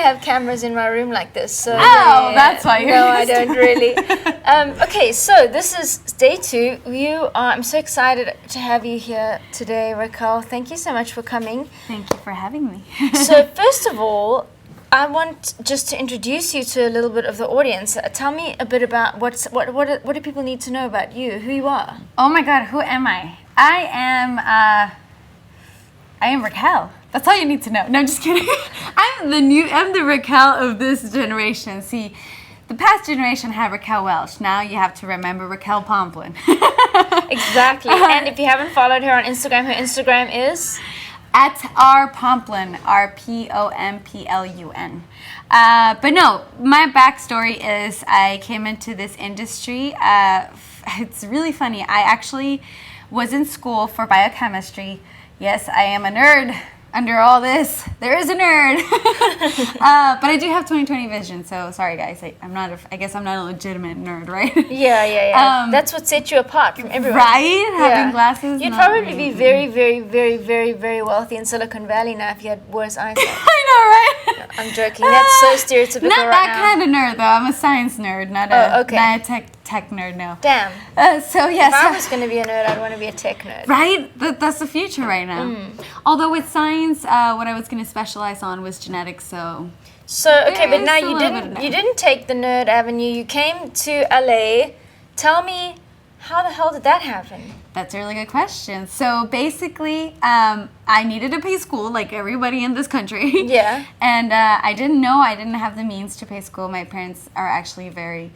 have cameras in my room like this. So that's why you're No, I don't really. Okay, so this is day 2. I'm so excited to have you here today, Raquel. Thank you so much for coming. Thank you for having me. So first of all, I want just to introduce you to a little bit of the audience. Tell me a bit about what do people need to know about you, who you are? Oh my God, who am I? I am Raquel. That's all you need to know. No, I'm just kidding. I'm the Raquel of this generation. See, the past generation had Raquel Welch. Now you have to remember Raquel Pomplun. Exactly. And if you haven't followed her on Instagram, her Instagram is? At Pomplun, RPOMPLUN. But no, my backstory is I came into this industry. It's really funny. I actually was in school for biochemistry. Yes, I am a nerd. Under all this, there is a nerd. But I do have 20/20 vision, so sorry guys. I guess I'm not a legitimate nerd, right? Yeah. That's what sets you apart from everyone. Right? Having glasses. You'd probably be very, very, very, very, very wealthy in Silicon Valley now if you had worse eyesight. I know, right? No, I'm joking. That's so stereotypical not right that now. kind of nerd though. I'm a science nerd, not a tech nerd. No. Damn. So yes. If I was going to be a nerd, I'd want to be a tech nerd. Right? That's the future right now. Although with science, what I was going to specialize on was genetics. So okay, but now you didn't take the nerd avenue. You came to LA. Tell me, how the hell did that happen? That's a really good question. So basically, I needed to pay school like everybody in this country. Yeah. And I didn't know I didn't have the means to pay school. My parents are actually very,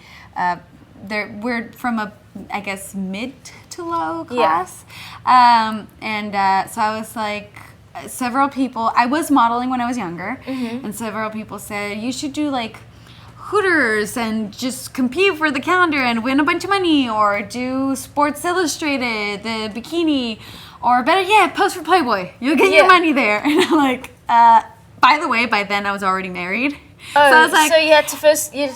we're from a, I guess, mid to low class. Yeah. So I was like, several people, I was modeling when I was younger, and several people said, you should do like Hooters and just compete for the calendar and win a bunch of money, or do Sports Illustrated, the bikini, or better yet, pose for Playboy. You'll get your money there. And I'm like, by the way, by then I was already married. Oh, so I was like, so you had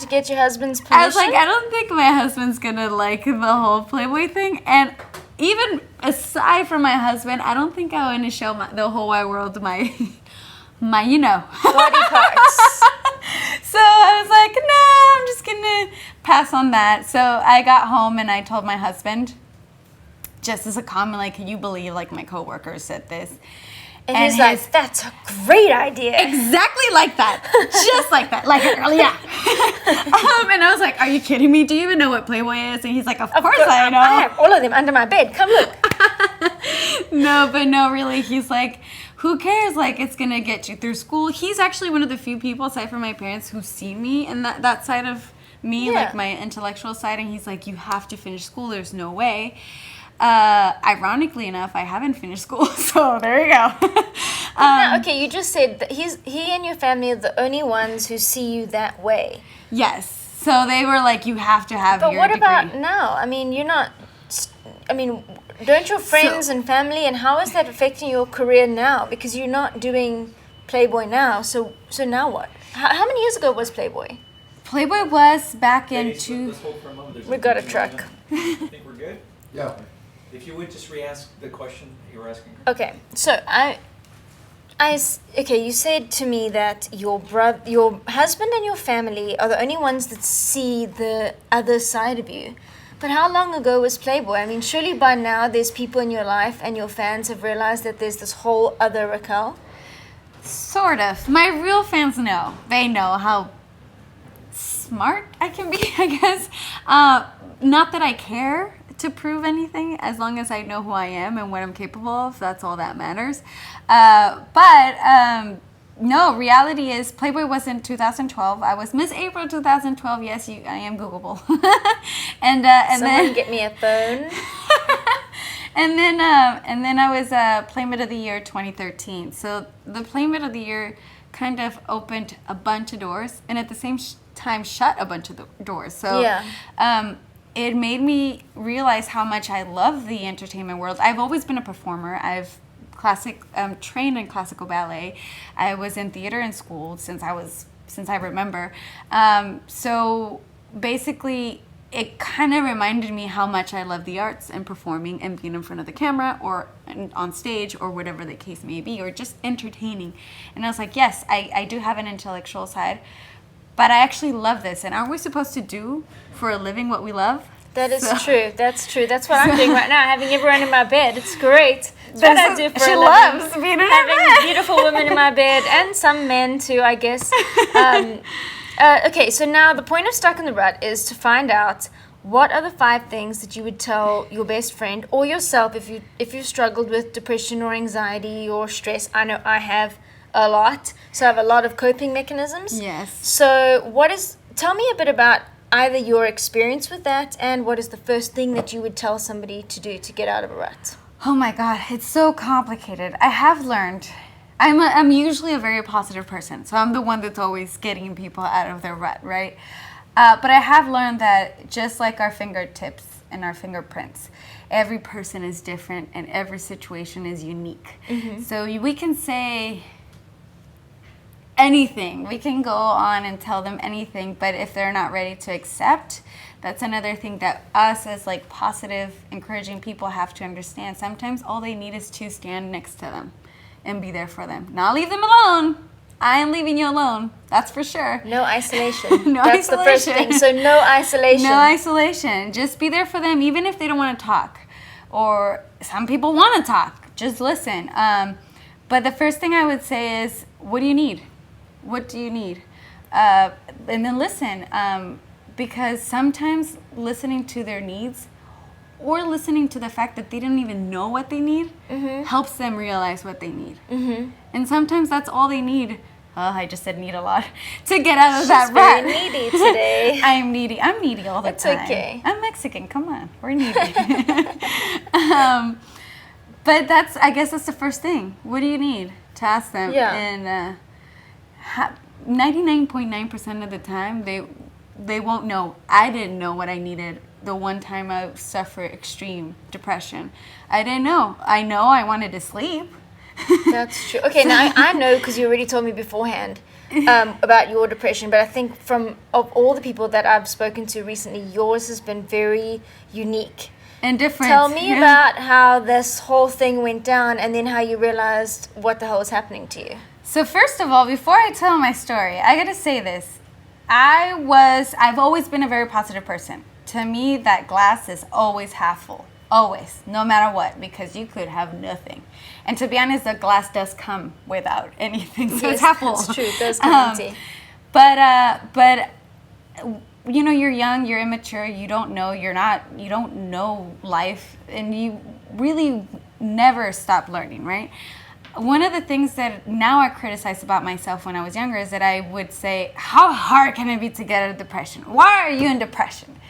to get your husband's permission? I was like, I don't think my husband's gonna like the whole Playboy thing. And even aside from my husband, I don't think I want to show the whole wide world my body parts. So I was like, no, I'm just gonna pass on that. So I got home and I told my husband, just as a comment, like, can you believe like my coworkers said this? And he's like, that's a great idea. Exactly like that. Just like that. Like, yeah. And I was like, are you kidding me? Do you even know what Playboy is? And he's like, of course I know. I have all of them under my bed. Come look. No, really. He's like, who cares? Like, it's going to get you through school. He's actually one of the few people, aside from my parents, who see me and that side of me, like my intellectual side. And he's like, you have to finish school. There's no way. Ironically enough, I haven't finished school, so there you go. Okay, you just said that he and your family are the only ones who see you that way. Yes. So they were like, you have to have your degree. But what about now? I mean, don't your friends and family, and how is that affecting your career now? Because you're not doing Playboy now, so now what? How many years ago was Playboy? Playboy was back in We got a truck. I think we're good? Yeah. If you would just re-ask the question you were asking. Okay, so you said to me that your husband and your family are the only ones that see the other side of you. But how long ago was Playboy? I mean, surely by now there's people in your life and your fans have realized that there's this whole other Raquel? Sort of. My real fans know. They know how smart I can be, I guess. Not that I care to prove anything, as long as I know who I am and what I'm capable of. That's all that matters. No, reality is Playboy was in 2012. I was Miss April 2012. Yes, I am Googleable. and Someone then get me a phone. and then I was Playmate of the Year 2013. So the Playmate of the Year kind of opened a bunch of doors, and at the same time shut a bunch of doors. So it made me realize how much I love the entertainment world. I've always been a performer. I've trained in classical ballet. I was in theater in school since I remember. So basically, it kind of reminded me how much I love the arts and performing and being in front of the camera or on stage or whatever the case may be, or just entertaining. And I was like, yes, I do have an intellectual side, but I actually love this. And aren't we supposed to do for a living what we love? That is true. That's true. That's what I'm doing right now, having everyone in my bed. It's great. It's what I do for a living. Loves being in her bed. Having beautiful women in my bed, and some men too, I guess. Okay, so now the point of Stuck in the Rut is to find out what are the 5 things that you would tell your best friend or yourself if you've struggled with depression or anxiety or stress. I know I have a lot, so I have a lot of coping mechanisms. Yes. So tell me a bit about either your experience with that, and what is the first thing that you would tell somebody to do to get out of a rut? Oh my God, it's so complicated. I have learned, I'm usually a very positive person, so I'm the one that's always getting people out of their rut, right? But I have learned that just like our fingertips and our fingerprints, every person is different and every situation is unique. Mm-hmm. So we can say anything. We can go on and tell them anything, but if they're not ready to accept, that's another thing that us as like positive, encouraging people have to understand. Sometimes all they need is to stand next to them and be there for them. Not leave them alone. I am leaving you alone. That's for sure. No isolation. That's the first thing. So no isolation. No isolation. Just be there for them, even if they don't want to talk. Or some people want to talk. Just listen. But the first thing I would say is, what do you need? What do you need? And then listen, because sometimes listening to their needs or listening to the fact that they don't even know what they need helps them realize what they need. Mm-hmm. And sometimes that's all they need. Oh, I just said need a lot to get out of that rut. She's very needy today. I'm needy all the time. It's okay. I'm Mexican. Come on, we're needy. But I guess that's the first thing. What do you need? To ask them. Yeah. And 99.9% of the time, they won't know. I didn't know what I needed the one time I suffered extreme depression. I didn't know. I know I wanted to sleep. That's true. Okay, now I know because you already told me beforehand about your depression, but I think of all the people that I've spoken to recently, yours has been very unique. And different. Tell me about how this whole thing went down and then how you realized what the hell was happening to you. So first of all, before I tell my story, I gotta say this. I've always been a very positive person. To me, that glass is always half full. Always, no matter what, because you could have nothing. And to be honest, the glass does come without anything, so yes, it's half full. That's true, it does come empty. But you know, you're young, you're immature, you don't know life, and you really never stop learning, right? One of the things that now I criticize about myself when I was younger is that I would say, how hard can it be to get out of depression? Why are you in depression?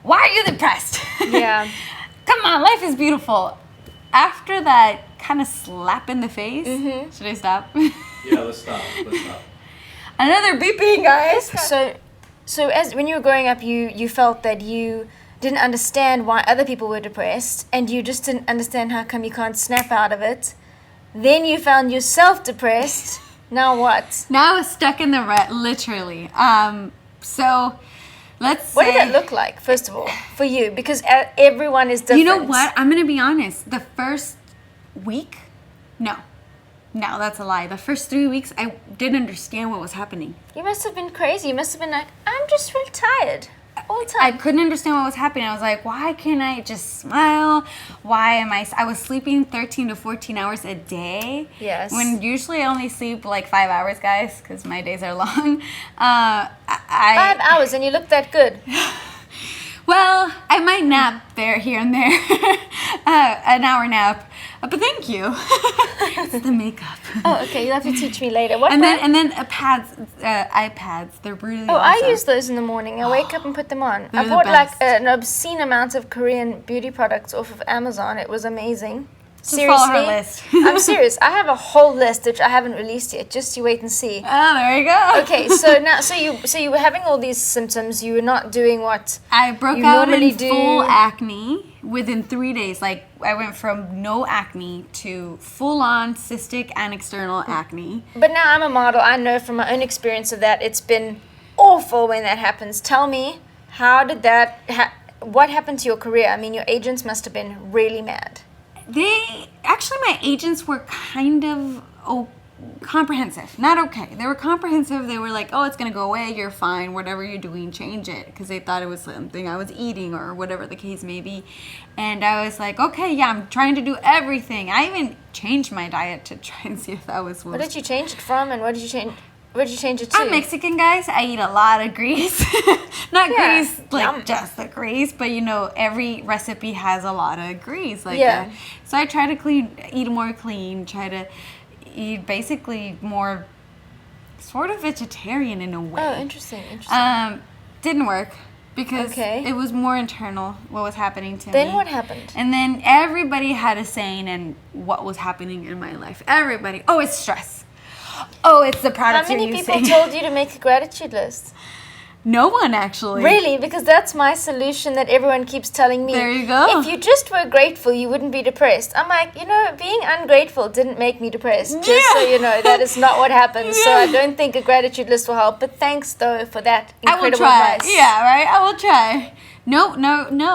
Why are you depressed? Yeah. Come on, life is beautiful. After that kind of slap in the face, should I stop? Yeah, let's stop. Another beeping, guys. So as when you were growing up, you felt that you didn't understand why other people were depressed, and you just didn't understand how come you can't snap out of it. Then you found yourself depressed. Now what? Now I was stuck in the rut, literally. So let's say... What did that look like, first of all, for you? Because everyone is different. You know what? I'm going to be honest. The first week, no, that's a lie. The first 3 weeks, I didn't understand what was happening. You must have been crazy. You must have been like, I'm just really tired. All the time. I couldn't understand what was happening. I was like, why can't I just smile? I was sleeping 13 to 14 hours a day. Yes. When usually I only sleep like 5 hours, guys, because my days are long. 5 hours and you look that good. Well, I might nap here and there. An hour nap. But thank you. It's the makeup. Oh, okay. You'll have to teach me later. What? And then iPads. They're really Oh, awesome. I use those in the morning. I wake up and put them on. They're I the bought best. like an obscene amount of Korean beauty products off of Amazon. It was amazing. Just follow her list. I'm serious. I have a whole list which I haven't released yet. Just you wait and see. Oh, there you go. Okay, so now, so you were having all these symptoms. You were not doing what I broke you out normally in do. full acne within 3 days. Like I went from no acne to full-on cystic and external acne. But now I'm a model. I know from my own experience of that, it's been awful when that happens. Tell me, How did that? What happened to your career? I mean, your agents must have been really mad. My agents were kind of comprehensive, not okay. They were comprehensive. They were like, oh, it's gonna go away, you're fine, whatever you're doing, change it, because they thought it was something I was eating or whatever the case may be. And I was like, okay, yeah, I'm trying to do everything. I even changed my diet to try and see if that was What did you change it from, and what did you change? What did you change it to? I'm Mexican, guys. I eat a lot of grease. Not grease, like just the grease, but every recipe has a lot of grease. So I try to eat more clean, try to eat basically more sort of vegetarian in a way. Oh, interesting. Didn't work because it was more internal what was happening to me. Then what happened? And then everybody had a saying in what was happening in my life. Everybody. Oh, it's stress. Oh, it's the products you're using. How many people told you to make a gratitude list? No one, actually. Really? Because that's my solution that everyone keeps telling me. There you go. If you just were grateful, you wouldn't be depressed. I'm like, being ungrateful didn't make me depressed. Just so you know, that is not what happens. So I don't think a gratitude list will help. But thanks, though, for that incredible advice. Yeah, right? I will try. No.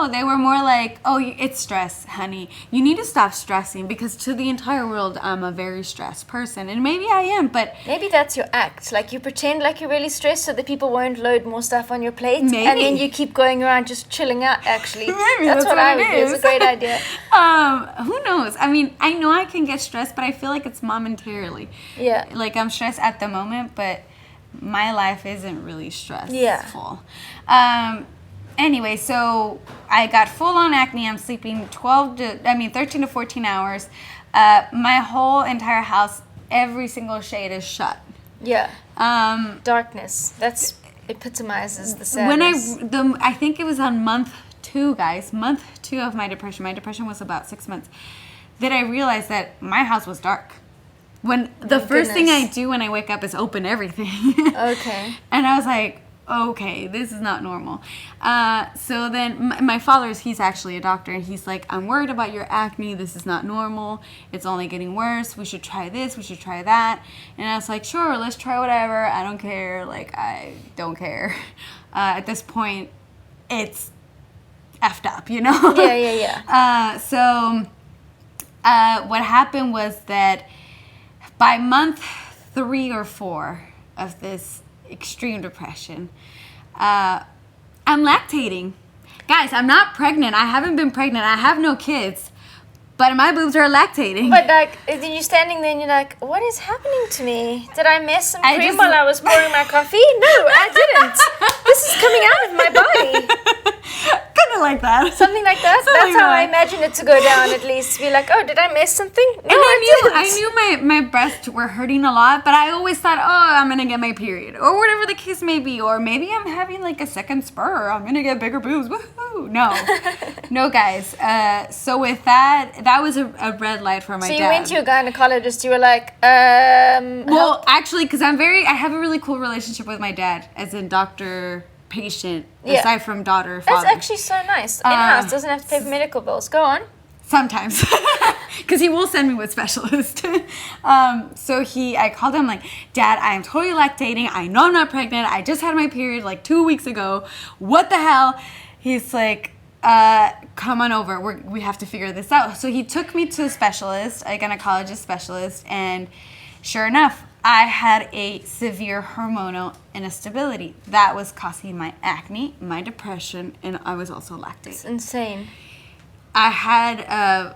They were more like, oh, it's stress, honey. You need to stop stressing, because to the entire world, I'm a very stressed person. And maybe I am, but... Maybe that's your act. Like, you pretend like you're really stressed so that people won't load more stuff on your plate. Maybe. And then you keep going around just chilling out, actually. Maybe that's what I would do. It's a great idea. Who knows? I mean, I know I can get stressed, but I feel like it's momentarily. Yeah. Like, I'm stressed at the moment, but my life isn't really stressful. Yeah. Anyway, so I got full-on acne. I'm sleeping 13 to 14 hours. My whole entire house, every single shade is shut. Yeah. Darkness. That's epitomizes the sadness. I think it was on month 2, guys. Month 2 of my depression. My depression was about 6 months. That I realized that my house was dark. When the first thing I do when I wake up is open everything. Okay. And I was like, okay, this is not normal. So then my father's, he's actually a doctor, and he's like, I'm worried about your acne. This is not normal. It's only getting worse. We should try this. We should try that. And I was like, sure, let's try whatever. I don't care. I don't care. At this point, it's effed up, Yeah. So what happened was that by month 3 or 4 of this extreme depression, I'm lactating. Guys, I'm not pregnant. I haven't been pregnant. I have no kids. But my boobs are lactating. But you're standing there and you're like, what is happening to me? Did I mess some cream while I was pouring my coffee? No, I didn't. This is coming out of my body. Kind of like that. Something like that? That's how I imagine it to go down, at least. To be like, oh, did I miss something? No, I knew my breasts were hurting a lot, but I always thought, oh, I'm going to get my period. Or whatever the case may be. Or maybe I'm having a second spur. I'm going to get bigger boobs. Woohoo. No. No, guys. So with that was a red light for my dad. So you went to your gynecologist. You were like, well, actually, because I have a really cool relationship with my dad, as in doctor, patient, aside from daughter, father. That's actually so nice. In-house, doesn't have to pay for medical bills. Go on. Sometimes. Because he will send me with specialist. So I called him like, Dad, I am totally lactating. I know I'm not pregnant. I just had my period 2 weeks ago. What the hell? He's like, come on over. We have to figure this out. So he took me to a specialist, a gynecologist specialist, and sure enough, I had a severe hormonal instability that was causing my acne, my depression, and I was also lactating. It's insane. I had,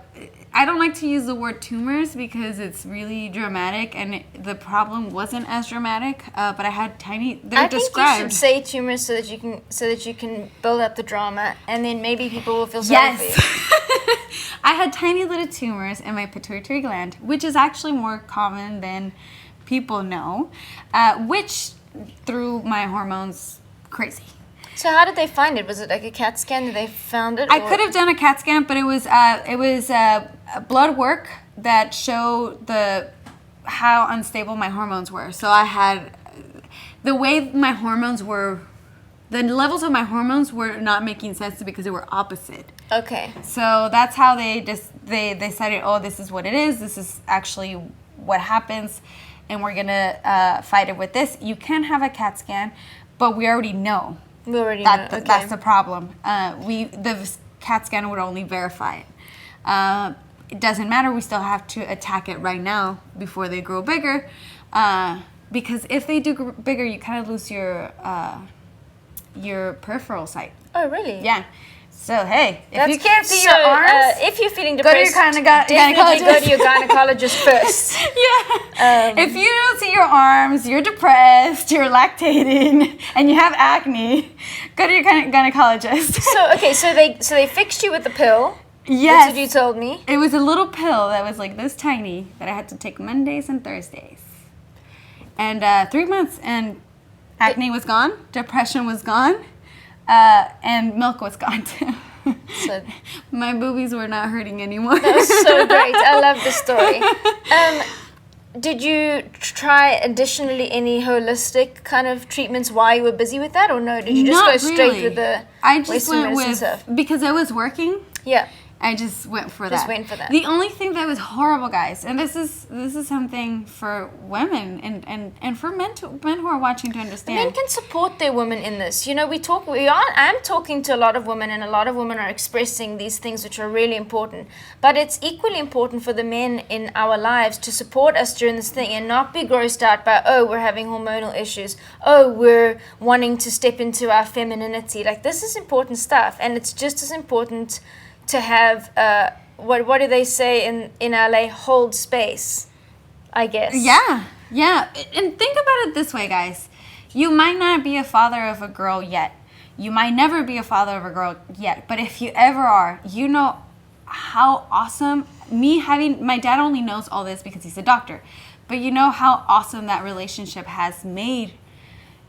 I don't like to use the word tumors because it's really dramatic, and the problem wasn't as dramatic, but I had tiny, they're described. I think you should say tumors so that you can build up the drama, and then maybe people will feel sorry for you. I had tiny little tumors in my pituitary gland, which is actually more common than people know, which threw my hormones crazy. So how did they find it? Was it like a CAT scan? Did they found it? I could have done a CAT scan, but it was blood work that showed how unstable my hormones were. So I had the way my hormones were. The levels of my hormones were not making sense because they were opposite. Okay. So that's how they decided, oh, this is what it is. This is actually what happens, and we're gonna fight it with this. You can have a CAT scan, but we already know We already know. Okay. That's the problem. The CAT scan would only verify it. It doesn't matter. We still have to attack it right now before they grow bigger, because if they do grow bigger, you kind of lose your peripheral sight. Oh, really? Yeah. So hey, if you can't see your arms, if you're feeling depressed, go to your definitely gynecologist. go to your gynecologist first. Yeah. If you don't see your arms, you're depressed, you're lactating, and you have acne, go to your gynecologist. So they fixed you with the pill. Yes. That's what you told me. It was a little pill that was like this tiny that I had to take Mondays and Thursdays. And 3 months, and acne was gone, depression was gone, and milk was gone too. So my boobies were not hurting anymore. that was so great. I love the story. Did you try additionally any holistic kind of treatments while you were busy with that, or no? Did you just Not go straight really. with the I just Western went medicine with, stuff? because I was working, Yeah. I just went for Just that. went for that. The only thing that was horrible, guys, and this is something for women and for men who are watching to understand. Men can support their women in this. You know, I'm talking to a lot of women, and a lot of women are expressing these things which are really important. But it's equally important for the men in our lives to support us during this thing and not be grossed out by, oh, we're having hormonal issues. Oh, we're wanting to step into our femininity. Like, this is important stuff, and it's just as important to have, what do they say in LA? Hold space, I guess. Yeah. And think about it this way, guys. You might not be a father of a girl yet. You might never be a father of a girl yet. But if you ever are, you know how awesome my dad only knows all this because he's a doctor. But you know how awesome that relationship has made,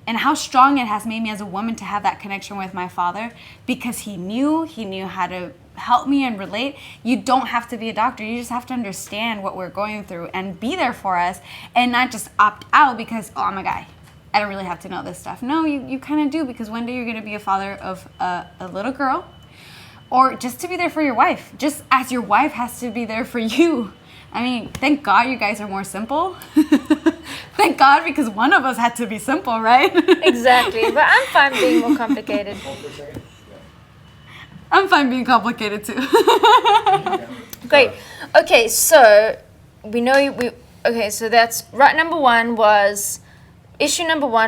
and how strong it has made me as a woman to have that connection with my father, because he knew how to help me and relate. You don't have to be a doctor. You just have to understand what we're going through and be there for us, and not just opt out because, oh, I'm a guy, I don't really have to know this stuff. No, you kind of do, because one day you're going to be a father of a little girl, or just to be there for your wife, just as your wife has to be there for you. I mean, thank God you guys are more simple. Thank God, because one of us had to be simple, right? Exactly. But I'm fine being more complicated. Hold for a second. I'm fine being complicated too. Yeah. Great. Okay, so we know okay, so that's right. Issue number one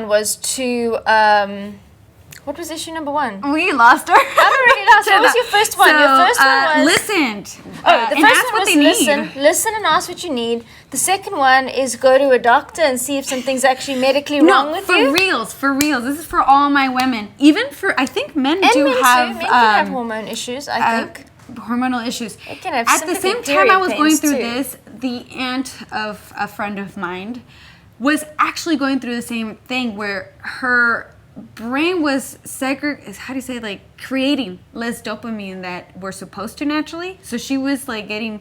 was to what was issue number one? We lost her. I've already lost. What was your first one? Your first one was listened. Oh, the and first ask one what was they listen. need. Listen and ask what you need. The second one is go to a doctor and see if something's actually medically wrong with for you. For reals. This is for all my women. Even for, I think men And do men have too. Men can have hormone issues, I think. hormonal issues. They can have At the same sympathic time I was period going pains, through too. this, the aunt of a friend of mine was actually going through the same thing, where her brain was creating less dopamine that we're supposed to naturally. So she was like getting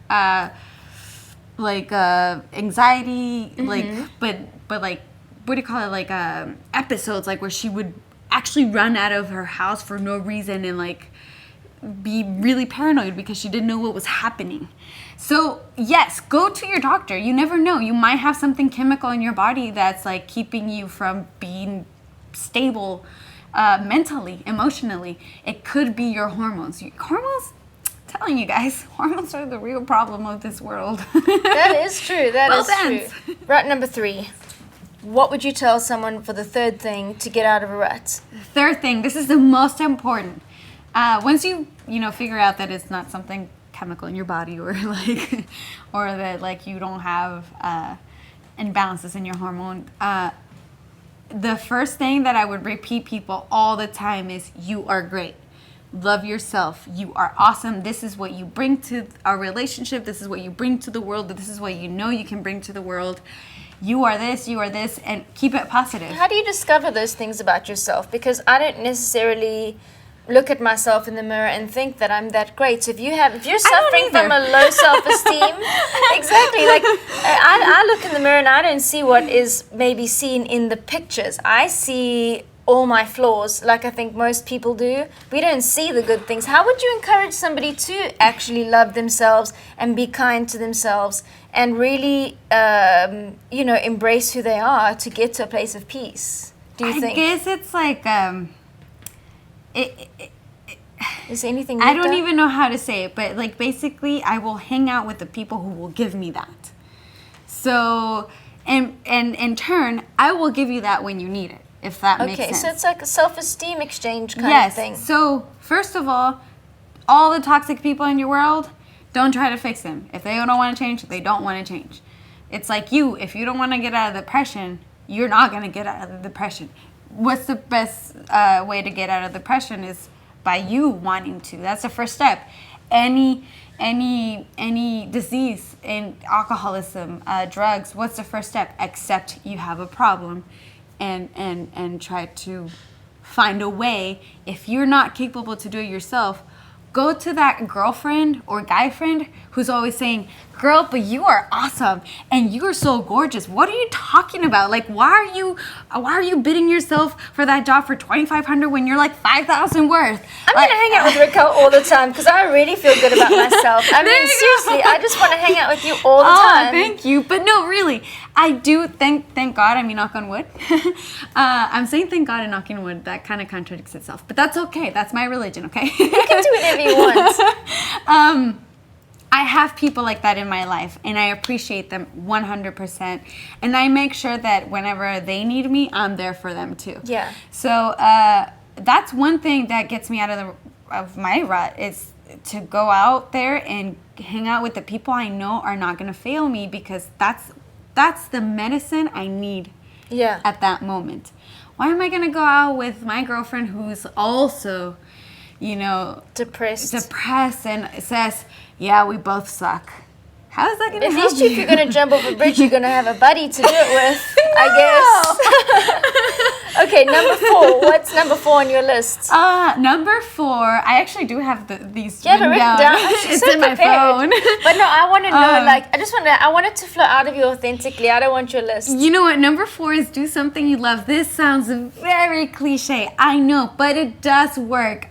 anxiety, but like, what do you call it, like episodes like where she would actually run out of her house for no reason and like be really paranoid because she didn't know what was happening. So yes, go to your doctor. You never know, you might have something chemical in your body that's like keeping you from being stable mentally, emotionally. It could be your hormones. Hormones, I'm telling you guys, hormones are the real problem of this world. That is true. That Well is done. true. Right, number 3. What would you tell someone for the third thing to get out of a rut? Third thing, this is the most important. Once you figure out that it's not something chemical in your body, or like, or that like you don't have imbalances in your hormone, the first thing that I would repeat people all the time is, you are great. Love yourself. You are awesome. This is what you bring to our relationship. This is what you bring to the world. This is what you know you can bring to the world. You are this, and keep it positive. How do you discover those things about yourself? Because I don't necessarily look at myself in the mirror and think that I'm that great. So if you're suffering from a low self-esteem, exactly. Like I look in the mirror and I don't see what is maybe seen in the pictures. I see all my flaws, like I think most people do. We don't see the good things. How would you encourage somebody to actually love themselves and be kind to themselves and really, embrace who they are to get to a place of peace? Do you think? I guess it's like Is there anything I you've don't done? even know how to say it, but like basically I will hang out with the people who will give me that. So, and in turn, I will give you that when you need it, if that makes sense. Okay, so it's like a self-esteem exchange kind of thing. Yes. So, first of all the toxic people in your world, don't try to fix them. If they don't want to change, they don't want to change. It's like you, if you don't want to get out of depression, you're not going to get out of the depression. What's the best way to get out of depression is by you wanting to. That's the first step. Any disease, in alcoholism, drugs, what's the first step? Accept you have a problem and try to find a way. If you're not capable to do it yourself, go to that girlfriend or guy friend who's always saying, girl, but you are awesome and you are so gorgeous. What are you talking about? Like, why are you bidding yourself for that job for $2,500 when you're like $5,000 worth? I'm Like, gonna hang out with Raquel all the time because I really feel good about myself. I mean, seriously, I just want to hang out with you all the time. Thank you. But no, really, I do thank God. I mean, knock on wood. I'm saying thank God and knocking on wood. That kind of contradicts itself. But that's okay. That's my religion, okay? You can do whatever you want. I have people like that in my life, and I appreciate them 100%. And I make sure that whenever they need me, I'm there for them too. Yeah. So that's one thing that gets me out of my rut, is to go out there and hang out with the people I know are not going to fail me, because that's the medicine I need at that moment. Why am I going to go out with my girlfriend who's also, depressed and says, yeah, we both suck? How is that going to help? At least if you're going to jump off a bridge, you're going to have a buddy to do it with, I guess. Okay, number 4. What's number 4 on your list? Number 4, I actually do have these written down. She's It's so in my prepared. phone. But no, I want to know, I want it to flow out of you authentically. I don't want your list. You know what? Number 4 is do something you love. This sounds very cliche, I know, but it does work.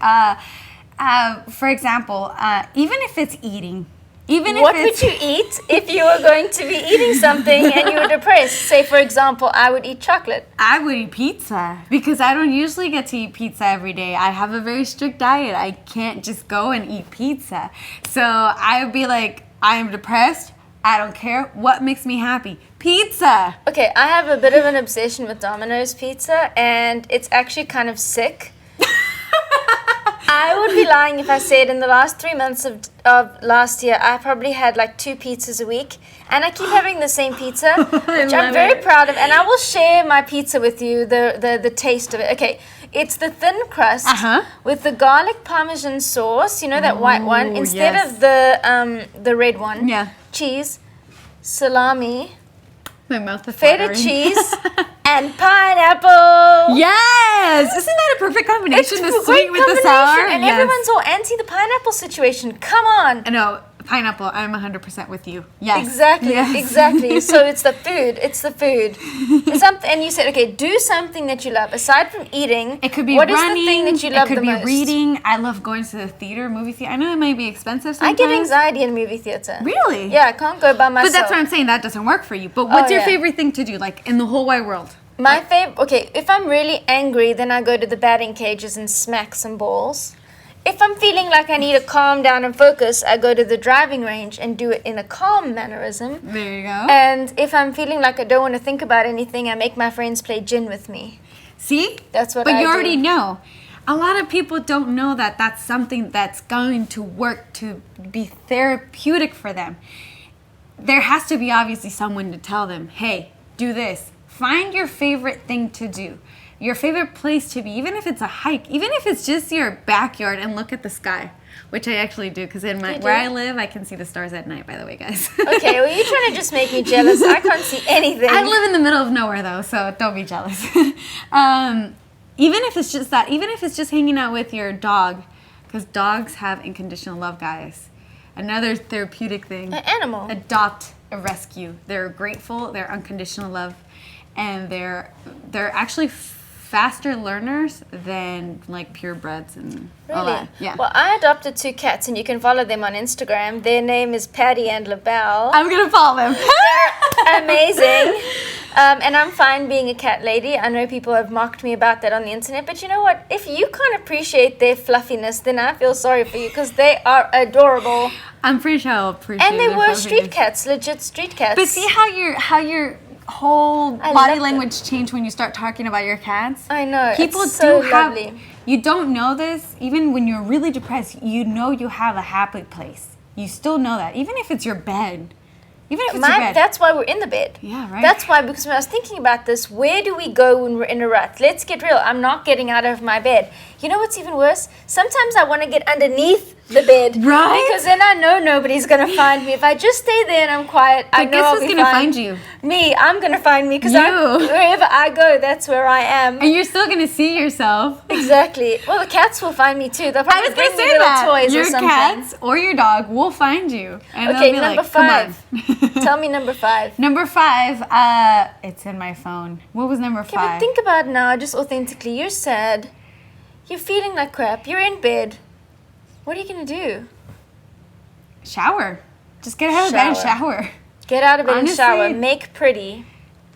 For example, even if it's eating. What would you eat if you were going to be eating something and you were depressed? Say, for example, I would eat chocolate. I would eat pizza, because I don't usually get to eat pizza every day. I have a very strict diet. I can't just go and eat pizza. So I would be like, I am depressed. I don't care. What makes me happy? Pizza. Okay, I have a bit of an obsession with Domino's pizza, and it's actually kind of sick. I would be lying if I said in the last 3 months of last year, I probably had like 2 pizzas a week. And I keep having the same pizza, which I'm very proud of. And I will share my pizza with you, the taste of it. Okay, it's the thin crust with the garlic parmesan sauce, that white one, instead of the red one. Yeah. Cheese, salami, My mouth is feta watering. cheese, and pineapple. Yes! Isn't that a perfect combination? The a sweet great with the sour. combination, and everyone's all anti the pineapple situation. Come on. No, pineapple. I'm 100% with you. Yes. Exactly. Yes. Exactly. So it's the food. It's the food. And you said, okay, do something that you love aside from eating. It could be what running. What is the thing that you love the most? It could be reading. I love going to the theater, movie theater. I know it might be expensive sometimes. I get anxiety in movie theater. Really? Yeah, I can't go by myself. But that's what I'm saying. That doesn't work for you. But what's your favorite thing to do, like in the whole wide world? My favorite. Okay, if I'm really angry, then I go to the batting cages and smack some balls. If I'm feeling like I need to calm down and focus, I go to the driving range and do it in a calm mannerism. There you go. And if I'm feeling like I don't want to think about anything, I make my friends play gin with me. See? That's what But I you do. already know. A lot of people don't know that that's something that's going to work to be therapeutic for them. There has to be obviously someone to tell them, hey, do this. Find your favorite thing to do. Your favorite place to be, even if it's a hike, even if it's just your backyard and look at the sky, which I actually do, because where I live, I can see the stars at night, by the way, guys. Okay, well, you're trying to just make me jealous. I can't see anything. I live in the middle of nowhere, though, so don't be jealous. Even if it's just that, even if it's just hanging out with your dog, because dogs have unconditional love, guys. Another therapeutic thing. An animal. Adopt a rescue. They're grateful, they're unconditional love, and they're actually faster learners than like purebreds and all that. Yeah. Well, I adopted 2 cats, and you can follow them on Instagram. Their name is Patty and LaBelle. I'm gonna follow them. They're amazing. And I'm fine being a cat lady. I know people have mocked me about that on the internet, but you know what? If you can't appreciate their fluffiness, then I feel sorry for you because they are adorable. I'm pretty sure I'll appreciate And they their were street fluffiness. cats, legit street cats. But see how your whole I body love language changed when you start talking about your cats? I know. People it's so do have. lovely. You don't know this, even when you're really depressed, you know you have a happy place. You still know that, even if it's your bed. Even if it's your bed. That's why we're in the bed. Yeah, right. That's why, because when I was thinking about this, where do we go when we're in a rut? Let's get real. I'm not getting out of my bed. You know what's even worse? Sometimes I want to get underneath the bed. Right? Because then I know nobody's going to find me. If I just stay there and I'm quiet, I But know guess I'll who's be gonna fine. find you? Me. I'm going to find me because You. wherever I go, that's where I am. And you're still gonna see yourself. Exactly. Well, the cats will find me too. They'll I probably was gonna bring me say little that. toys Your or something. cats or your dog will find you. And Okay, they'll be number like, come 5. on. Tell me number 5. Number 5, it's in my phone. What was number Okay, but 5? think about it now, just authentically. You're sad. You're feeling like crap. You're in bed. What are you going to do? Shower. Just get out of bed and shower. Get out of bed Honestly, and shower. Make pretty.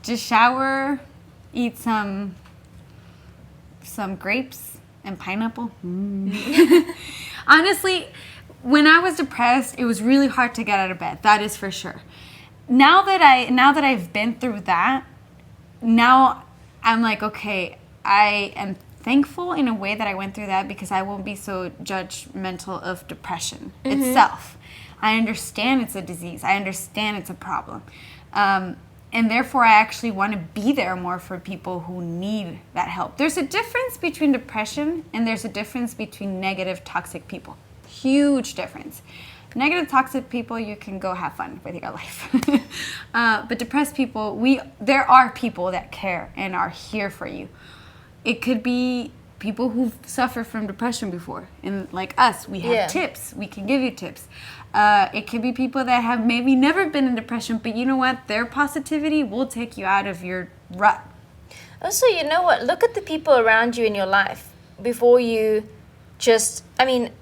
Just shower, eat some grapes and pineapple. Honestly, when I was depressed, it was really hard to get out of bed. That is for sure. Now that I've been through that, now I'm like, okay, I am thankful in a way that I went through that because I won't be so judgmental of depression itself. I understand it's a disease. I understand it's a problem. And therefore, I actually want to be there more for people who need that help. There's a difference between depression and there's a difference between negative, toxic people. Huge difference. Negative, toxic people, you can go have fun with your life. But depressed people, there are people that care and are here for you. It could be people who've suffered from depression before. And like us, we have tips. We can give you tips. It could be people that have maybe never been in depression, but you know what? Their positivity will take you out of your rut. Also, you know what? Look at the people around you in your life before you just, I mean,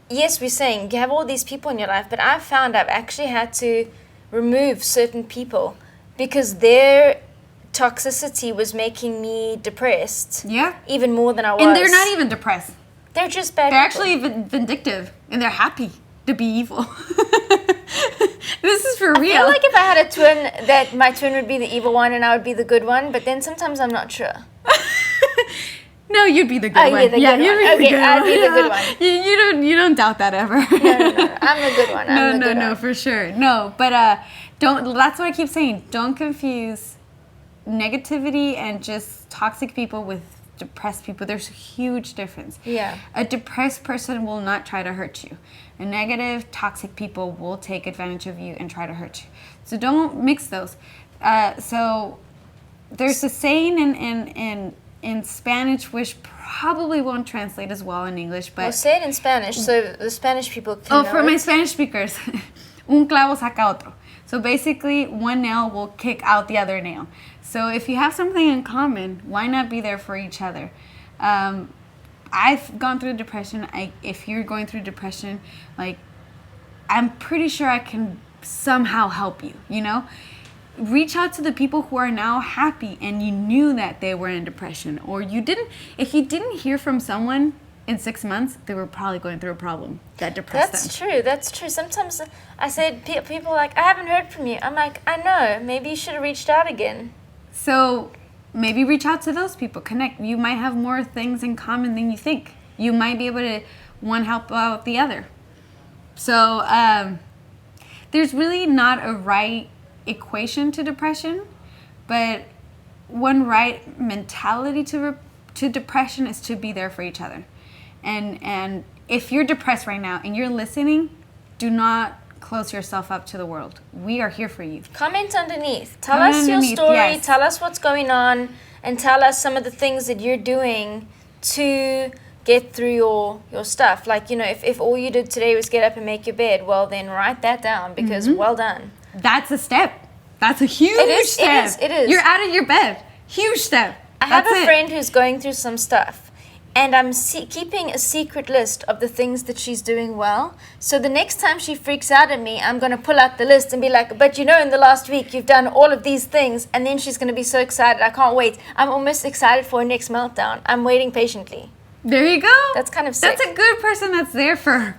yes, we're saying you have all these people in your life, but I've found I've actually had to remove certain people because their toxicity was making me depressed. Yeah. Even more than I was. And they're not even depressed. They're just bad They're people. actually vindictive, and they're happy to be evil. This is for real. I feel like if I had a twin, that my twin would be the evil one and I would be the good one, but then sometimes I'm not sure. No, you'd be the good Oh, one. you're the good one. You'd be the Okay, good I'd one. be the good one. You don't doubt that ever. No, I'm the good one. I'm the good No, one. for sure. No, but don't. That's what I keep saying. Don't confuse negativity and just toxic people with depressed people. There's a huge difference. Yeah. A depressed person will not try to hurt you. A negative, toxic people will take advantage of you and try to hurt you. So don't mix those. So there's a saying in Spanish which probably won't translate as well in English, but Well, say it in Spanish so the Spanish people can know for my it. Spanish speakers, un clavo saca otro. So basically, one nail will kick out the other nail. So if you have something in common, why not be there for each other? I've gone through depression. If you're going through depression, like, I'm pretty sure I can somehow help you, you know? Reach out to the people who are now happy and you knew that they were in depression, or you didn't. If you didn't hear from someone in 6 months, they were probably going through a problem that depressed them. That's true. That's true. Sometimes I said people are like, I haven't heard from you. I'm like, I know. Maybe you should have reached out again. So maybe reach out to those people, connect. You might have more things in common than you think. You might be able to one help out the other. So there's really not a right equation to depression, but one right mentality to depression is to be there for each other. And if you're depressed right now and you're listening, do not close yourself up to the world. We are here for you. Comment underneath. Tell Comment us your underneath, story. yes. Tell us what's going on, and tell us some of the things that you're doing to get through your stuff. Like, you know, if all you did today was get up and make your bed, well, then write that down because well done. That's a step. That's a huge step. It is. You're out of your bed. Huge step. I have That's a it. friend who's going through some stuff. and I'm keeping a secret list of the things that she's doing well. So the next time she freaks out at me, I'm going to pull out the list and be like, but you know, in the last week, you've done all of these things. And then she's going to be so excited. I can't wait. I'm almost excited for her next meltdown. I'm waiting patiently. There you go. That's kind of sick. That's a good person that's there for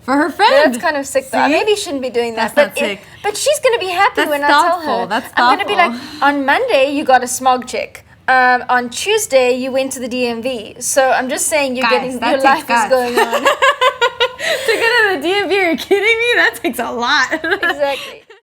her friend. Yeah, that's kind of sick, though. I maybe shouldn't be doing that. That's not sick. But she's going to be happy That's when thoughtful. I tell her. That's I'm going to be like, thoughtful. on Monday, you got a smog check. On Tuesday, you went to the DMV. So I'm just saying your Guys, that life takes is going on. To go to the DMV, are you kidding me? That takes a lot. Exactly.